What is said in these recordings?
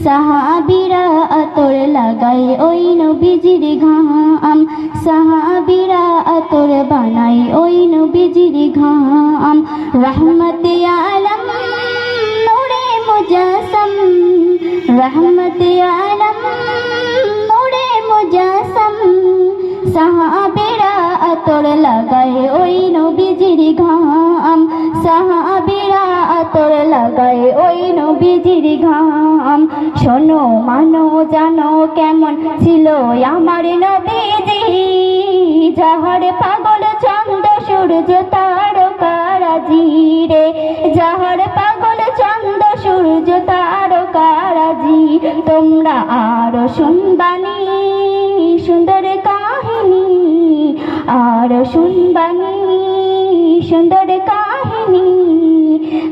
সাহাবীরা আতর লাগায় ওই নবীজির ঘাম, সাহাবীরা আতর বানায় ওই নবীজির ঘাম। রহমতে আলম নূরে মুজাসসাম, রহমতে আলম নূরে মুজাসসাম, সাহাবীরা আতর লাগায় ওই নবীজির ঘাম, সাহাবীরা আতর লাগায় ওই নবীজির ঘাম। শোনো মানো জানো কেমন ছিল আমার নবীজি, যাহার পাগল চন্দ্র সূর্য তারকারাজি রে, যাহার পাগল চন্দ্র সূর্য তারকারাজি। তোমরা আরো শুনবানি সুন্দর কাহিনী, আর শুনবানি সুন্দর কাহিনী।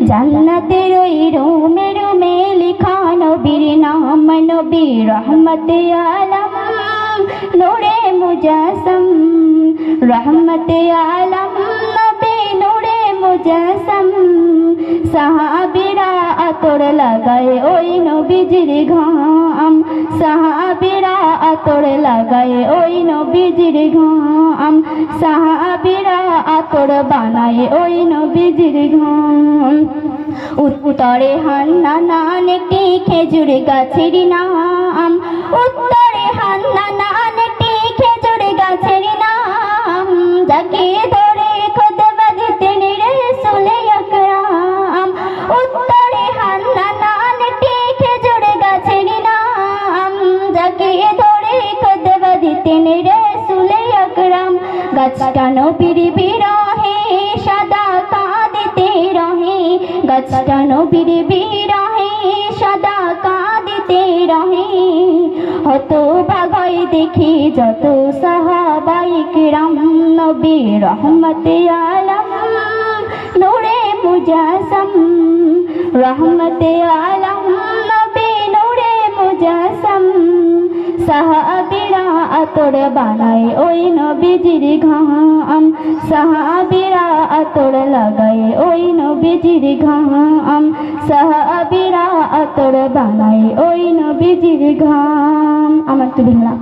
জান্নাতের ওই রুমে রুমে লিখা নবীর নাম, নবী রহমতে আলম নূরে মুজাসসাম, রহমতে আলম নবী নূরে মুজাসসাম। সাহাবীরা আতর লাগায় ওই নবীজির ঘাম, সাহাবীরা আতর লাগায় ওই নবীজির ঘাম, সাহাবীরা আতর বানায় ওই নবীজির ঘাম। উত্তরে হান্নান একটি খেজুর গাছের নাম, উত্তরে হান্নান একটি খেজুর গাছের নাম। যাকে ধরে খুতবা দিতেন রাসূল আকরাম, উত্তরে হান্নান একটি খেজুর গাছের নাম। যাকে ধরে খুতবা দিতেন রাসূল আকরাম। গাছটা নবীর বিরহে সদা কাঁদিতে রহে, গাছটা নবীর বিরহে সদা কাঁদিতে রহে। হতভাগায় দেখি যত সাহাবায়ে কিরাম, নবী রহমতে আলম নূরে মুজাসসাম, রহমতে আলম নবী নূরে মুজাসসাম। সাহাবীরা আতর বানায় ওই নবীজির ঘাম, সাহাবীরা আতর লাগায় ওই নবীজির ঘাম, সাহাবীরা আতর বানায় ওই নবীজির ঘাম। আমার তো বিল্লাহ।